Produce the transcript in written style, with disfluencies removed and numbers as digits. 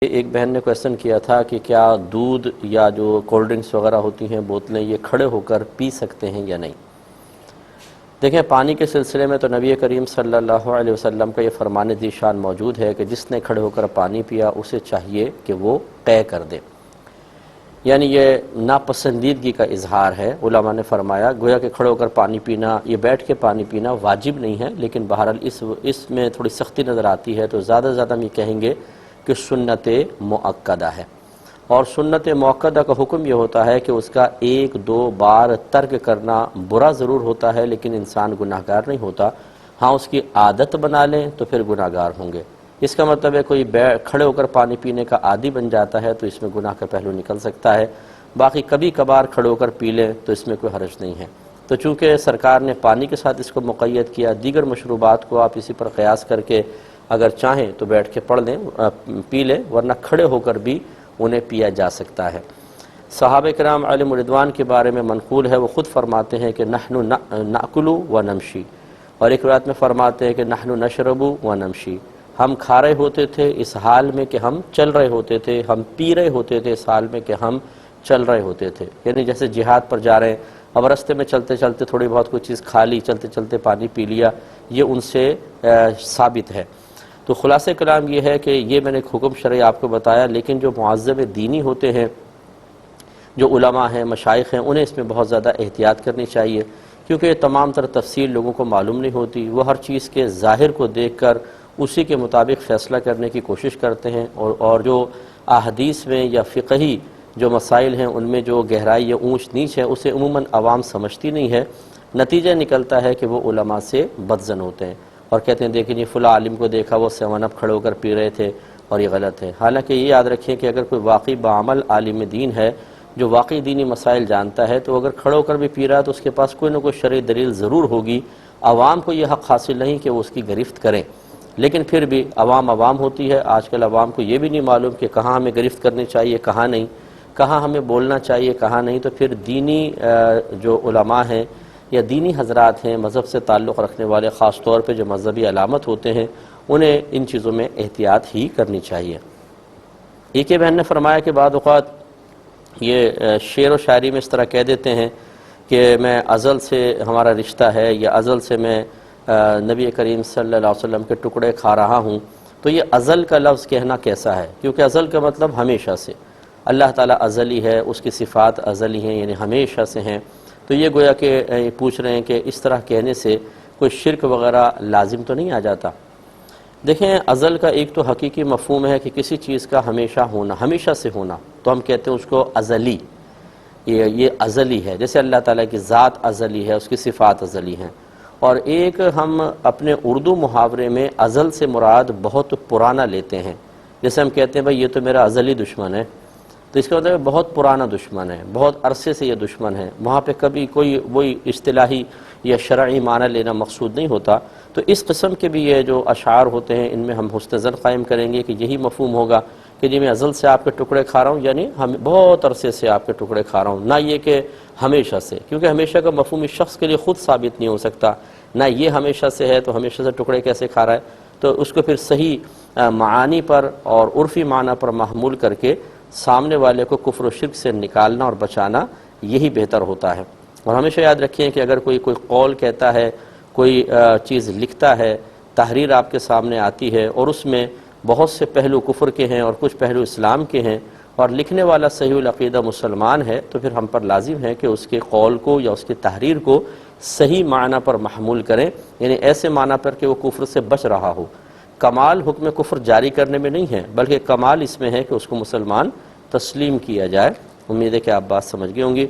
ایک بہن نے کویسچن کیا تھا کہ کیا دودھ یا جو کولڈ ڈرنکس وغیرہ ہوتی ہیں بوتلیں یہ کھڑے ہو کر پی سکتے ہیں یا نہیں۔ دیکھیں پانی کے سلسلے میں تو نبی کریم صلی اللہ علیہ وسلم کا یہ فرمان ذیشان موجود ہے کہ جس نے کھڑے ہو کر پانی پیا اسے چاہیے کہ وہ قے کر دے، یعنی یہ ناپسندیدگی کا اظہار ہے۔ علماء نے فرمایا گویا کہ کھڑے ہو کر پانی پینا، یہ بیٹھ کے پانی پینا واجب نہیں ہے، لیکن بہرحال اس میں تھوڑی سختی نظر آتی ہے، تو زیادہ زیادہ ہم یہ کہیں گے کہ سنت مؤکدہ ہے، اور سنت مؤکدہ کا حکم یہ ہوتا ہے کہ اس کا ایک دو بار ترک کرنا برا ضرور ہوتا ہے لیکن انسان گناہگار نہیں ہوتا۔ ہاں اس کی عادت بنا لیں تو پھر گناہگار ہوں گے۔ اس کا مطلب ہے کوئی کھڑے ہو کر پانی پینے کا عادی بن جاتا ہے تو اس میں گناہ کا پہلو نکل سکتا ہے، باقی کبھی کبھار کھڑے ہو کر پی لیں تو اس میں کوئی حرج نہیں ہے۔ تو چونکہ سرکار نے پانی کے ساتھ اس کو مقید کیا، دیگر مشروبات کو آپ اسی پر قیاس کر کے اگر چاہیں تو بیٹھ کے پڑھ لیں پی لیں، ورنہ کھڑے ہو کر بھی انہیں پیا جا سکتا ہے۔ صحابہ کرام علیہم الرضوان کے بارے میں منقول ہے، وہ خود فرماتے ہیں کہ نحن ناکل و نمشی، اور ایک روایت میں فرماتے ہیں کہ نحن نشرب و نمشی، ہم کھا رہے ہوتے تھے اس حال میں کہ ہم چل رہے ہوتے تھے، ہم پی رہے ہوتے تھے اس حال میں کہ ہم چل رہے ہوتے تھے۔ یعنی جیسے جہاد پر جا رہے ہیں، اب رستے میں چلتے چلتے تھوڑی بہت کوئی چیز کھا لی، چلتے چلتے پانی پی لیا، یہ ان سے ثابت ہے۔ تو خلاصہ کلام یہ ہے کہ یہ میں نے ایک حکم شرعی آپ کو بتایا، لیکن جو معذب دینی ہوتے ہیں، جو علماء ہیں، مشائخ ہیں، انہیں اس میں بہت زیادہ احتیاط کرنی چاہیے، کیونکہ یہ تمام تر تفصیل لوگوں کو معلوم نہیں ہوتی۔ وہ ہر چیز کے ظاہر کو دیکھ کر اسی کے مطابق فیصلہ کرنے کی کوشش کرتے ہیں، اور جو احادیث میں یا فقہی جو مسائل ہیں ان میں جو گہرائی یا اونچ نیچ ہے اسے عموماً عوام سمجھتی نہیں ہے۔ نتیجہ نکلتا ہے کہ وہ علماء سے بدظن ہوتے ہیں اور کہتے ہیں دیکھیں یہ فلاں عالم کو دیکھا وہ 7 اپ کھڑے ہو کر پی رہے تھے اور یہ غلط ہے۔ حالانکہ یہ یاد رکھیں کہ اگر کوئی واقعی بعمل عالم دین ہے جو واقعی دینی مسائل جانتا ہے، تو اگر کھڑے ہو کر بھی پی رہا ہے تو اس کے پاس کوئی نہ کوئی شرعی دلیل ضرور ہوگی۔ عوام کو یہ حق حاصل نہیں کہ وہ اس کی گرفت کریں، لیکن پھر بھی عوام ہوتی ہے۔ آج کل عوام کو یہ بھی نہیں معلوم کہ کہاں ہمیں گرفت کرنی چاہیے کہاں نہیں، کہاں ہمیں بولنا چاہیے کہاں نہیں، تو پھر دینی جو علماء ہیں یا دینی حضرات ہیں، مذہب سے تعلق رکھنے والے، خاص طور پہ جو مذہبی علامت ہوتے ہیں، انہیں ان چیزوں میں احتیاط ہی کرنی چاہیے۔ ایک بہن نے فرمایا کہ بعض اوقات یہ شعر و شاعری میں اس طرح کہہ دیتے ہیں کہ میں ازل سے ہمارا رشتہ ہے، یا ازل سے میں نبی کریم صلی اللہ علیہ وسلم کے ٹکڑے کھا رہا ہوں، تو یہ ازل کا لفظ کہنا کیسا ہے؟ کیونکہ ازل کا مطلب ہمیشہ سے، اللہ تعالیٰ ازلی ہے، اس کی صفات ازلی ہیں، یعنی ہمیشہ سے ہیں۔ تو یہ گویا کہ پوچھ رہے ہیں کہ اس طرح کہنے سے کوئی شرک وغیرہ لازم تو نہیں آ جاتا؟ دیکھیں ازل کا ایک تو حقیقی مفہوم ہے کہ کسی چیز کا ہمیشہ ہونا، ہمیشہ سے ہونا، تو ہم کہتے ہیں اس کو ازلی، یہ ازلی ہے، جیسے اللہ تعالیٰ کی ذات ازلی ہے، اس کی صفات ازلی ہیں۔ اور ایک ہم اپنے اردو محاورے میں ازل سے مراد بہت پرانا لیتے ہیں، جیسے ہم کہتے ہیں بھائی یہ تو میرا ازلی دشمن ہے، تو اس کا مطلب بہت پرانا دشمن ہے، بہت عرصے سے یہ دشمن ہے، وہاں پہ کبھی کوئی وہی اصطلاحی یا شرعی معنی لینا مقصود نہیں ہوتا۔ تو اس قسم کے بھی یہ جو اشعار ہوتے ہیں ان میں ہم حسن ظن قائم کریں گے کہ یہی مفہوم ہوگا کہ جی میں ازل سے آپ کے ٹکڑے کھا رہا ہوں، یعنی ہم بہت عرصے سے آپ کے ٹکڑے کھا رہا ہوں، نہ یہ کہ ہمیشہ سے، کیونکہ ہمیشہ کا مفہوم اس شخص کے لیے خود ثابت نہیں ہو سکتا، نہ یہ ہمیشہ سے ہے تو ہمیشہ سے ٹکڑے کیسے کھا رہا ہے۔ تو اس کو پھر صحیح معانی پر اور عرفی معنی پر محمول کر کے سامنے والے کو کفر و شرک سے نکالنا اور بچانا یہی بہتر ہوتا ہے۔ اور ہمیشہ یاد رکھیں کہ اگر کوئی قول کہتا ہے، کوئی چیز لکھتا ہے، تحریر آپ کے سامنے آتی ہے اور اس میں بہت سے پہلو کفر کے ہیں اور کچھ پہلو اسلام کے ہیں، اور لکھنے والا صحیح العقیدہ مسلمان ہے، تو پھر ہم پر لازم ہے کہ اس کے قول کو یا اس کی تحریر کو صحیح معنی پر محمول کریں، یعنی ایسے معنی پر کہ وہ کفر سے بچ رہا ہو۔ کمال حکم کفر جاری کرنے میں نہیں ہے، بلکہ کمال اس میں ہے کہ اس کو مسلمان تسلیم کیا جائے۔ امید ہے کہ آپ بات سمجھ گئے ہوں گی۔